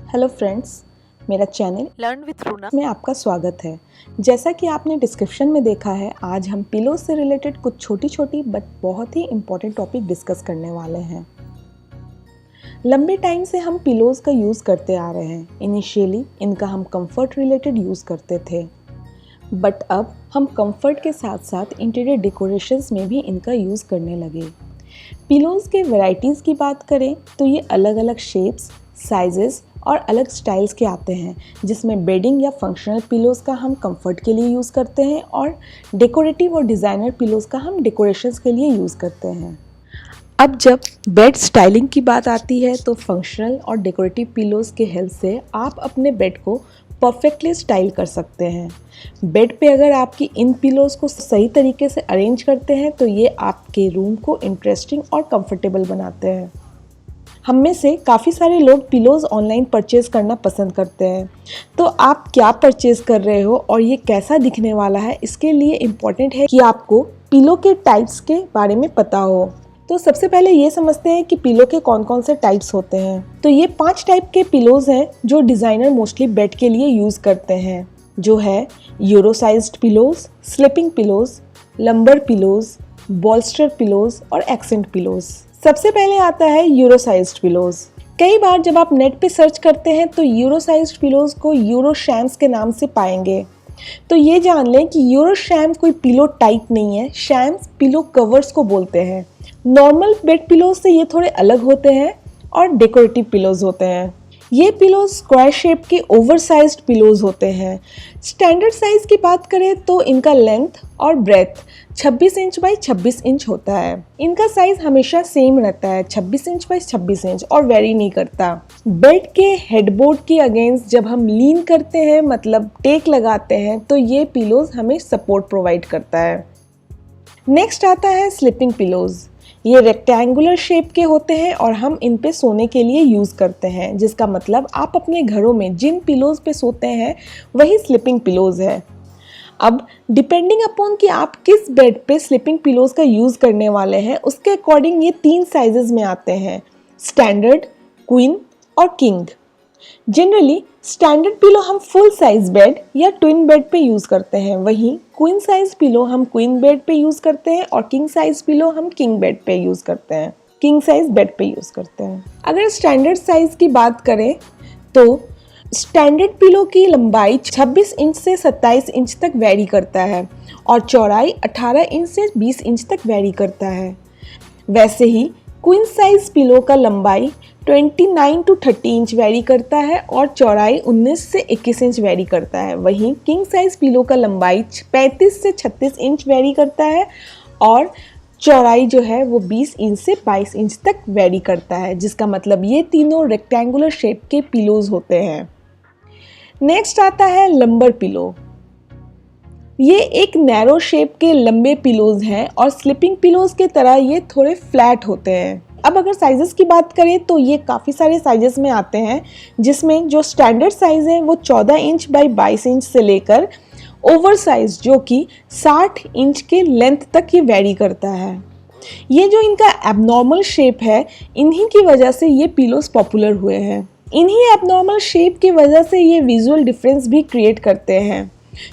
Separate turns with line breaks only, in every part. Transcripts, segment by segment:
Hello friends, मेरा channel
learn with रूना
में आपका स्वागत है। जैसा कि आपने डिस्क्रिप्शन में देखा है, आज हम पिलो से रिलेटेड कुछ छोटी छोटी बट बहुत ही इम्पोर्टेंट टॉपिक डिस्कस करने वाले हैं। लंबे टाइम से हम पिलोज़ का यूज़ करते आ रहे हैं। इनिशियली इनका हम कंफर्ट रिलेटेड यूज़ करते थे, बट अब हम कंफर्ट के साथ साथ इंटीरियर डेकोरेशंस में भी इनका यूज़ करने लगे। पिलोज़ के वैरायटीज़ की बात करें तो ये अलग अलग शेप्स, साइजेस और अलग स्टाइल्स के आते हैं, जिसमें बेडिंग या फंक्शनल पिलोज़ का हम कंफर्ट के लिए यूज़ करते हैं और डेकोरेटिव और डिज़ाइनर पिलोज़ का हम डेकोरेशंस के लिए यूज़ करते हैं। अब जब बेड स्टाइलिंग की बात आती है तो फंक्शनल और डेकोरेटिव पिलोज़ के हेल्प से आप अपने बेड को परफेक्टली स्टाइल कर सकते हैं। बेड पे अगर आपकी इन पिलोज़ को सही तरीके से अरेंज करते हैं तो ये आपके रूम को इंटरेस्टिंग और कंफर्टेबल बनाते हैं। हम में से काफ़ी सारे लोग पिलोज़ ऑनलाइन परचेज़ करना पसंद करते हैं, तो आप क्या परचेज़ कर रहे हो और ये कैसा दिखने वाला है, इसके लिए इम्पॉर्टेंट है कि आपको पिलो के टाइप्स के बारे में पता हो। तो सबसे पहले ये समझते हैं कि पिलो के कौन कौन से टाइप्स होते हैं। तो ये 5 टाइप के पिलोज़ हैं जो डिज़ाइनर मोस्टली बेड के लिए यूज़ करते हैं, जो है euro sized pillows, sleeping pillows, lumbar pillows, बॉल्स्टर pillows और एक्सेंट पिलोज़। सबसे पहले आता है यूरो साइज्ड पिलोज़। कई बार जब आप नेट पे सर्च करते हैं तो यूरो साइज्ड पिलोज़ को यूरो शैम्स के नाम से पाएंगे। तो ये जान लें कि यूरो शैम कोई पिलो टाइप नहीं है, शैम्स पिलो कवर्स को बोलते हैं। नॉर्मल बेड पिलोज़ से ये थोड़े अलग होते हैं और डेकोरेटिव पिलोज़ होते हैं। ये पिलोज़ स्क्वायर शेप के ओवरसाइज्ड पिलोज़ होते हैं। स्टैंडर्ड साइज़ की बात करें तो इनका लेंथ और ब्रेथ 26 इंच बाई 26 इंच होता है। इनका साइज़ हमेशा सेम रहता है, 26 इंच बाई 26 इंच, और वेरी नहीं करता। बेड के हेडबोर्ड के अगेंस्ट जब हम लीन करते हैं, मतलब टेक लगाते हैं, तो ये पिलोज़ हमें सपोर्ट प्रोवाइड करता है। नेक्स्ट आता है स्लीपिंग पिलोज़। ये रेक्टेंगुलर शेप के होते हैं और हम इन पे सोने के लिए यूज़ करते हैं, जिसका मतलब आप अपने घरों में जिन पिलोज़ पे सोते हैं वही स्लीपिंग पिलोज़ है। अब डिपेंडिंग अपॉन कि आप किस बेड पे स्लीपिंग पिलोज़ का यूज़ करने वाले हैं, उसके अकॉर्डिंग ये 3 साइजेस में आते हैं: स्टैंडर्ड, क्वीन और किंग। जनरली स्टैंडर्ड पिलो हम फुल साइज बेड या ट्विन बेड पे यूज़ करते हैं, वहीं क्वीन साइज पिलो हम क्वीन बेड पे यूज़ करते हैं और किंग साइज पिलो हम किंग बेड पे यूज़ करते हैं, किंग साइज बेड पे यूज़ करते हैं। अगर स्टैंडर्ड साइज की बात करें तो स्टैंडर्ड पिलो की लंबाई 26 इंच से 27 इंच तक वेरी करता है और चौड़ाई 18 इंच से 20 इंच तक वेरी करता है। वैसे ही क्वीन साइज पिलो का लंबाई 29 टू 30 इंच वेरी करता है और चौड़ाई 19 से 21 इंच वेरी करता है। वहीं किंग साइज पिलो का लंबाई 35 से 36 इंच वेरी करता है और चौड़ाई जो है वो 20 इंच से 22 इंच तक वेरी करता है, जिसका मतलब ये तीनों रेक्टेंगुलर शेप के पिलोज़ होते हैं। नेक्स्ट आता है लंबर पिलो। ये एक नैरो शेप के लंबे पिलोज़ हैं और स्लीपिंग पिलोज़ के तरह ये थोड़े फ्लैट होते हैं। अब अगर साइजेस की बात करें तो ये काफ़ी सारे साइजेस में आते हैं, जिसमें जो स्टैंडर्ड साइज़ है वो 14 इंच बाई 22 इंच से लेकर ओवर साइज जो कि 60 इंच के लेंथ तक ये वेरी करता है। ये जो इनका एबनॉर्मल शेप है, इन्हीं की वजह से ये पिलोज़ पॉपुलर हुए हैं। इन्हीं एबनॉर्मल शेप की वजह से ये विजुअल डिफरेंस भी क्रिएट करते हैं,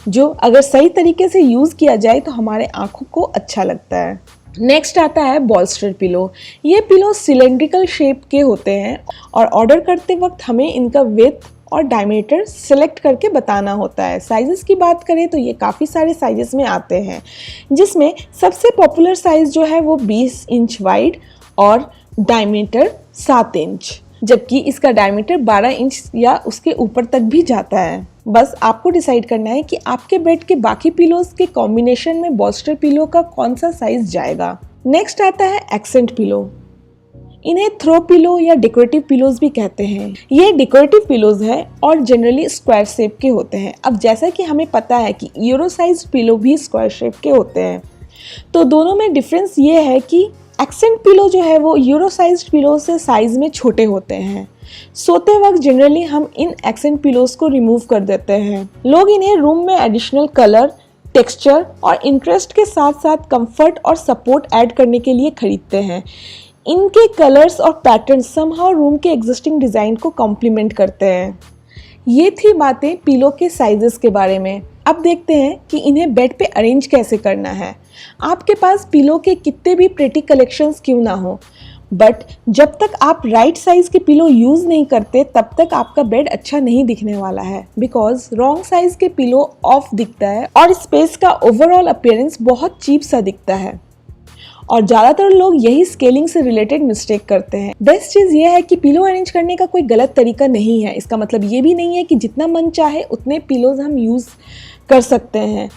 जो अगर सही तरीके से यूज़ किया जाए तो हमारे आँखों को अच्छा लगता है। नेक्स्ट आता है बॉल्स्टर पिलो। ये पिलो सिलेंड्रिकल शेप के होते हैं और ऑर्डर करते वक्त हमें इनका विड्थ और डायमीटर सेलेक्ट करके बताना होता है। साइजेस की बात करें तो ये काफ़ी सारे साइजेस में आते हैं, जिसमें सबसे पॉपुलर साइज़ जो है वो 20 इंच वाइड और डायमीटर 7 इंच, जबकि इसका डायमीटर 12 इंच या उसके ऊपर तक भी जाता है। बस आपको डिसाइड करना है कि आपके बेड के बाकी पिलोज़ के कॉम्बिनेशन में बॉल्स्टर पिलो का कौन सा साइज जाएगा। नेक्स्ट आता है एक्सेंट पिलो। इन्हें थ्रो पिलो या डेकोरेटिव पिलोज़ भी कहते हैं। ये डेकोरेटिव पिलोज़ है और जनरली स्क्वायर शेप के होते हैं। अब जैसा कि हमें पता है कि यूरो साइज पिलो भी स्क्वायर शेप के होते हैं, तो दोनों में डिफरेंस ये है कि एक्सेंट पिलो जो है वो यूरो साइज्ड पिलो से साइज़ में छोटे होते हैं। सोते वक्त जनरली हम इन एक्सेंट पिलोज़ को रिमूव कर देते हैं। लोग इन्हें रूम में एडिशनल कलर, टेक्सचर और इंटरेस्ट के साथ साथ कंफर्ट और सपोर्ट ऐड करने के लिए खरीदते हैं। इनके कलर्स और पैटर्न्स समहाउ रूम के एग्जिस्टिंग डिज़ाइन को कॉम्प्लीमेंट करते हैं। ये थी बातें पिलो के साइजेस के बारे में। अब देखते हैं कि इन्हें बेड पे अरेंज कैसे करना है। आपके पास पिलो के कितने भी प्रेटी कलेक्शंस क्यों ना हो, बट जब तक आप राइट साइज के पिलो यूज़ नहीं करते तब तक आपका बेड अच्छा नहीं दिखने वाला है, बिकॉज रॉन्ग साइज के पिलो ऑफ दिखता है और स्पेस का ओवरऑल अपीयरेंस बहुत चीप सा दिखता है। और ज़्यादातर लोग यही स्केलिंग से रिलेटेड मिस्टेक करते हैं। बेस्ट चीज़ ये है कि पिलो अरेंज करने का कोई गलत तरीका नहीं है। इसका मतलब ये भी नहीं है कि जितना मन चाहे उतने पिलोज हम यूज़ कर सकते हैं।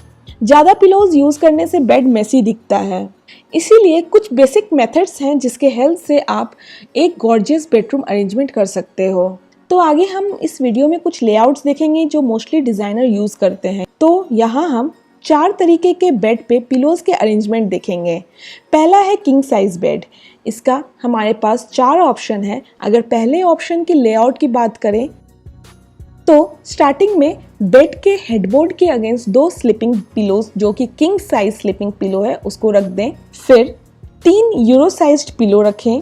ज़्यादा पिलोज यूज़ करने से बेड मेसी दिखता है। इसीलिए कुछ बेसिक मेथड्स हैं जिसके हेल्प से आप एक गॉर्जियस बेडरूम अरेंजमेंट कर सकते हो। तो आगे हम इस वीडियो में कुछ लेआउट्स देखेंगे जो मोस्टली डिज़ाइनर यूज़ करते हैं। तो यहाँ हम 4 तरीके के बेड पे पिलोज के अरेंजमेंट देखेंगे। पहला है किंग साइज बेड। इसका हमारे पास 4 ऑप्शन है। अगर पहले ऑप्शन के लेआउट की बात करें तो स्टार्टिंग में बेड के हेडबोर्ड के अगेंस्ट 2 स्लीपिंग पिलोज जो कि किंग साइज स्लीपिंग पिलो है उसको रख दें। फिर 3 यूरो साइज्ड पिलो रखें।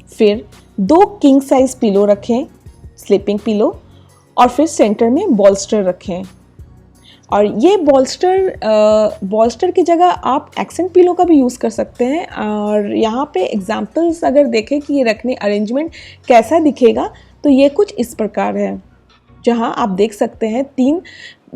फिर 2 किंग साइज पिलो रखें स्लीपिंग पिलो, और फिर सेंटर में बॉल्स्टर रखें। और ये बॉल्स्टर की जगह आप एक्सेंट पिलो का भी यूज़ कर सकते हैं। और यहाँ पे एग्जांपल्स अगर देखें कि ये रखने अरेंजमेंट कैसा दिखेगा तो ये कुछ इस प्रकार है, जहाँ आप देख सकते हैं 3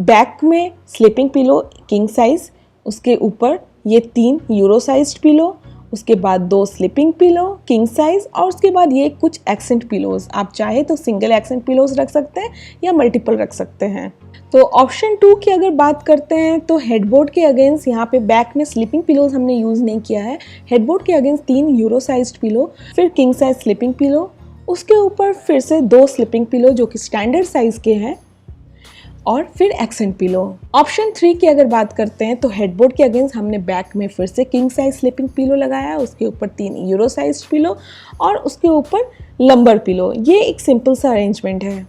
बैक में स्लीपिंग पिलो किंग साइज, उसके ऊपर ये 3 यूरो साइज्ड पिलो, उसके बाद 2 स्लीपिंग पिलो किंग साइज, और उसके बाद ये कुछ एक्सेंट पिलोज। आप चाहे तो सिंगल एक्सेंट पिलोज रख सकते हैं या मल्टीपल रख सकते हैं। तो ऑप्शन 2 की अगर बात करते हैं तो हेडबोर्ड के अगेंस्ट यहाँ पे बैक में स्लीपिंग पिलोज हमने यूज़ नहीं किया है। हेडबोर्ड के अगेंस्ट 3 यूरो साइज्ड पिलो, फिर किंग साइज स्लीपिंग पिलो, उसके ऊपर फिर से 2 स्लीपिंग पिलो जो कि स्टैंडर्ड साइज के हैं, और फिर एक्सेंट पिलो। ऑप्शन 3 की अगर बात करते हैं तो हेडबोर्ड के अगेंस्ट हमने बैक में फिर से किंग साइज स्लीपिंग पिलो लगाया, उसके ऊपर 3 यूरो साइज पिलो और उसके ऊपर लंबर पिलो। ये एक सिंपल सा अरेंजमेंट है।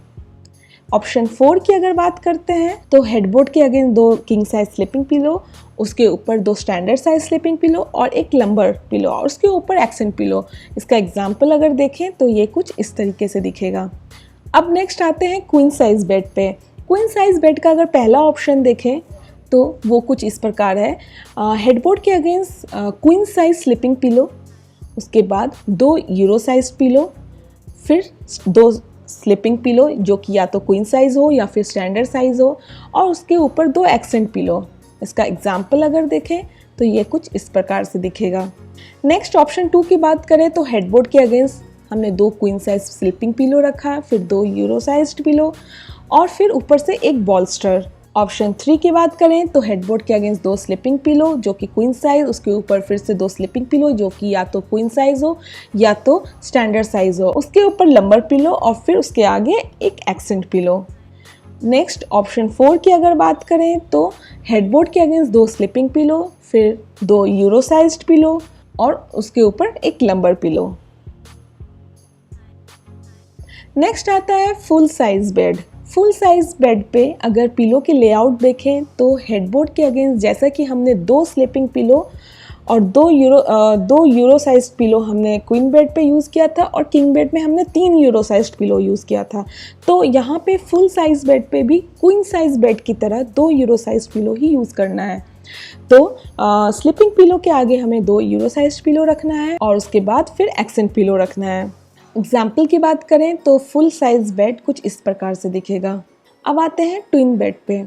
ऑप्शन 4 की अगर बात करते हैं तो हेडबोर्ड के against 2 king size sleeping pillow, उसके ऊपर 2 स्टैंडर्ड साइज स्लीपिंग पिलो और एक लंबर पिलो, और उसके ऊपर एक्सेंट पिलो। इसका एग्जाम्पल अगर देखें तो ये कुछ इस तरीके से दिखेगा। अब नेक्स्ट आते हैं क्वीन साइज बेड पे। क्वीन साइज बेड का अगर पहला ऑप्शन देखें तो वो कुछ इस प्रकार है। हेडबोर्ड के against queen size sleeping pillow, उसके बाद 2 यूरो साइज पिलो, फिर 2 स्लीपिंग पिलो जो कि या तो क्वीन साइज हो या फिर स्टैंडर्ड साइज हो, और उसके ऊपर 2 एक्सेंट पिलो। इसका एग्जाम्पल अगर देखें तो ये कुछ इस प्रकार से दिखेगा। नेक्स्ट ऑप्शन 2 की बात करें तो हेडबोर्ड के अगेंस्ट हमने 2 क्वीन साइज स्लीपिंग पिलो रखा, फिर 2 यूरो साइज्ड पिलो और फिर ऊपर से एक बॉल्स्टर। ऑप्शन 3 की बात करें तो हेडबोर्ड के अगेंस्ट 2 स्लीपिंग पिलो जो कि क्वीन साइज, उसके ऊपर फिर से 2 स्लीपिंग पिलो जो कि या तो क्वीन साइज हो या तो स्टैंडर्ड साइज हो, उसके ऊपर लंबर पिलो और फिर उसके आगे एक एक्सेंट पिलो। नेक्स्ट ऑप्शन 4 की अगर बात करें तो हेडबोर्ड के अगेंस्ट 2 स्लीपिंग पिलो, फिर 2 यूरो साइज्ड पिलो और उसके ऊपर एक लंबर पिलो। नेक्स्ट आता है full size bed. Full size bed पे अगर पिलो के लेआउट देखें तो हेडबोर्ड के अगेंस्ट जैसा कि हमने 2 स्लीपिंग पिलो और 2 यूरो साइज पिलो हमने क्वीन बेड पे यूज़ किया था, और किंग बेड में हमने 3 यूरो साइज पिलो यूज़ किया था। तो यहाँ पे फुल साइज बेड पे भी क्वीन साइज बेड की तरह 2 यूरो साइज पिलो ही यूज़ करना है। तो स्लीपिंग पिलो के आगे हमें 2 यूरो साइज पिलो रखना है और उसके बाद फिर एक्सेंट पिलो रखना है। एग्जाम्पल की बात करें तो फुल साइज बेड कुछ इस प्रकार से दिखेगा। अब आते हैं ट्विन बेड पे।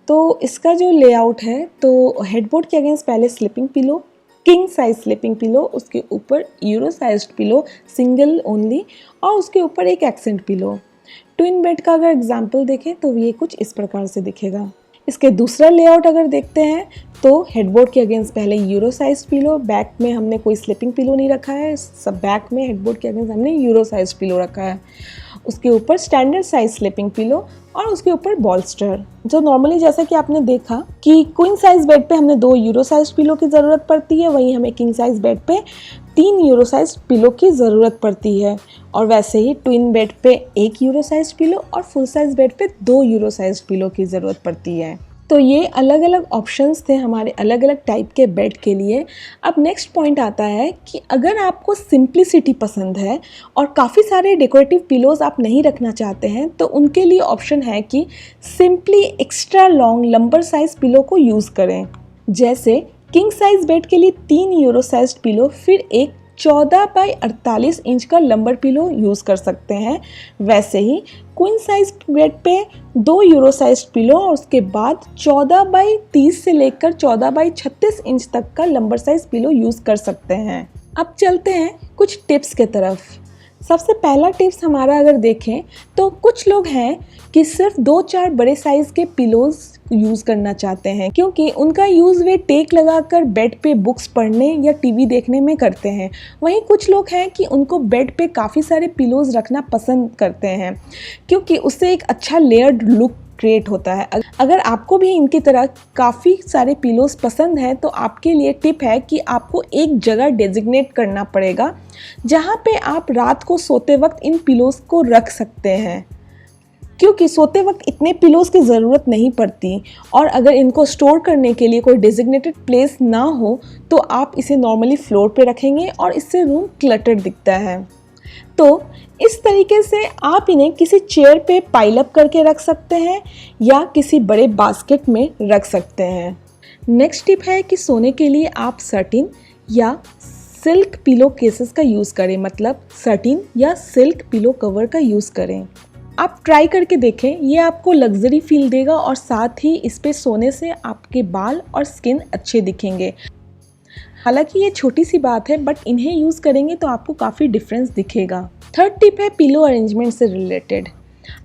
तो इसका जो लेआउट है तो हेडबोर्ड के अगेंस्ट पहले sleeping pillow, king size sleeping pillow, उसके ऊपर euro sized pillow single only और उसके ऊपर एक एक्सेंट पिलो। ट्विन बेड का अगर एग्जाम्पल देखें तो ये कुछ इस प्रकार से दिखेगा। इसके दूसरा लेआउट अगर देखते हैं तो हेडबोर्ड के अगेंस्ट पहले यूरो साइज पिलो, बैक में हमने कोई स्लीपिंग पिलो नहीं रखा है, सब बैक में हेडबोर्ड के अगेंस्ट हमने यूरो साइज पिलो रखा है, उसके ऊपर स्टैंडर्ड साइज स्लीपिंग पिलो और उसके ऊपर बॉल्स्टर। जो नॉर्मली जैसा कि आपने देखा कि क्वीन साइज बेड पे हमने 2 यूरो साइज पिलो की ज़रूरत पड़ती है, वहीं हमें किंग साइज बेड पे 3 यूरो साइज पिलो की ज़रूरत पड़ती है, और वैसे ही ट्विन बेड पे 1 यूरो साइज पिलो और फुल साइज बेड पे 2 यूरो साइज पिलो की ज़रूरत पड़ती है। तो ये अलग अलग ऑप्शंस थे हमारे अलग अलग टाइप के बेड के लिए। अब नेक्स्ट पॉइंट आता है कि अगर आपको सिंप्लिसिटी पसंद है और काफ़ी सारे डेकोरेटिव पिलोज़ आप नहीं रखना चाहते हैं तो उनके लिए ऑप्शन है कि simply extra long lumbar size pillow को यूज़ करें। जैसे किंग साइज बेड के लिए 3 यूरो साइज पिलो, फिर एक 14 बाई 48 इंच का लंबर पिलो यूज़ कर सकते हैं। वैसे ही क्वीन साइज बेड पे 2 यूरो साइज पिलो और उसके बाद 14 बाई 30 से लेकर 14 बाई 36 इंच तक का लंबर साइज पिलो यूज़ कर सकते हैं। अब चलते हैं कुछ टिप्स के तरफ। सबसे पहला टिप्स हमारा अगर देखें तो कुछ लोग हैं कि सिर्फ 2-4 बड़े साइज़ के पिलोज़ यूज़ करना चाहते हैं क्योंकि उनका यूज़ वे टेक लगाकर बेड पे बुक्स पढ़ने या टीवी देखने में करते हैं। वहीं कुछ लोग हैं कि उनको बेड पे काफ़ी सारे पिलोज़ रखना पसंद करते हैं क्योंकि उससे एक अच्छा लेयर्ड लुक क्रिएट होता है। अगर आपको भी इनकी तरह काफ़ी सारे पिलोज़ पसंद हैं तो आपके लिए टिप है कि आपको एक जगह डेजिग्नेट करना पड़ेगा जहाँ पे आप रात को सोते वक्त इन पिलोज़ को रख सकते हैं, क्योंकि सोते वक्त इतने पिलोज़ की ज़रूरत नहीं पड़ती और अगर इनको स्टोर करने के लिए कोई डेजिग्नेटेड प्लेस ना हो तो आप इसे नॉर्मली फ्लोर पे रखेंगे और इससे रूम क्लटर्ड दिखता है। तो इस तरीके से आप इन्हें किसी चेयर पे पाइल अप करके रख सकते हैं या किसी बड़े बास्केट में रख सकते हैं। नेक्स्ट टिप है कि सोने के लिए आप सटिन या सिल्क पिलो केसेस का यूज़ करें, मतलब सटिन या सिल्क पिलो कवर का यूज़ करें। आप ट्राई करके देखें, ये आपको लग्जरी फील देगा और साथ ही इस पे सोने से आपके बाल और स्किन अच्छे दिखेंगे। हालांकि ये छोटी सी बात है बट इन्हें यूज़ करेंगे तो आपको काफ़ी डिफरेंस दिखेगा। थर्ड टिप है पिलो अरेंजमेंट से रिलेटेड।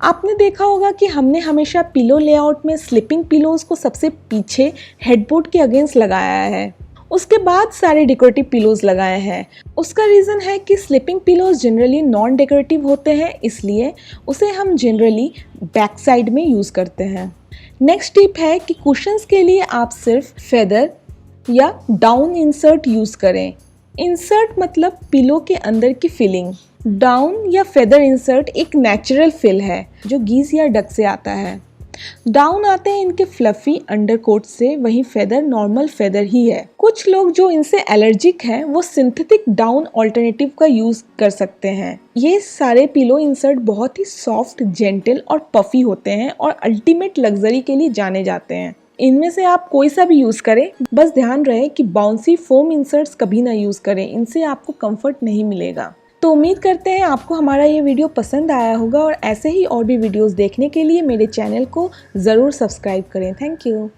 आपने देखा होगा कि हमने हमेशा पिलो लेआउट में स्लीपिंग पिलोज़ को सबसे पीछे हेडबोर्ड के अगेंस्ट लगाया है, उसके बाद सारे डेकोरेटिव पिलोज़ लगाए हैं। उसका रीज़न है कि sleeping pillows generally non decorative होते हैं, इसलिए उसे हम जनरली बैक साइड में यूज़ करते हैं। नेक्स्ट टिप है कि कुशन्स के लिए आप सिर्फ फेदर या डाउन इंसर्ट यूज़ करें। इंसर्ट मतलब पिलो के अंदर की फिलिंग। डाउन या फेदर इंसर्ट एक नेचुरल फिल है जो गीज़ या डक से आता है। डाउन आते हैं इनके फ्लफी अंडरकोट से, वहीं फेदर नॉर्मल फेदर ही है। कुछ लोग जो इनसे एलर्जिक हैं वो सिंथेटिक डाउन ऑल्टरनेटिव का यूज़ कर सकते हैं। ये सारे पिलो इंसर्ट बहुत ही सॉफ्ट, जेंटल और पफी होते हैं और अल्टीमेट लग्जरी के लिए जाने जाते हैं। इनमें से आप कोई सा भी यूज़ करें, बस ध्यान रहे कि बाउंसी फोम इंसर्ट्स कभी ना यूज़ करें, इनसे आपको कंफर्ट नहीं मिलेगा। तो उम्मीद करते हैं आपको हमारा ये वीडियो पसंद आया होगा और ऐसे ही और भी वीडियोस देखने के लिए मेरे चैनल को ज़रूर सब्सक्राइब करें। Thank you.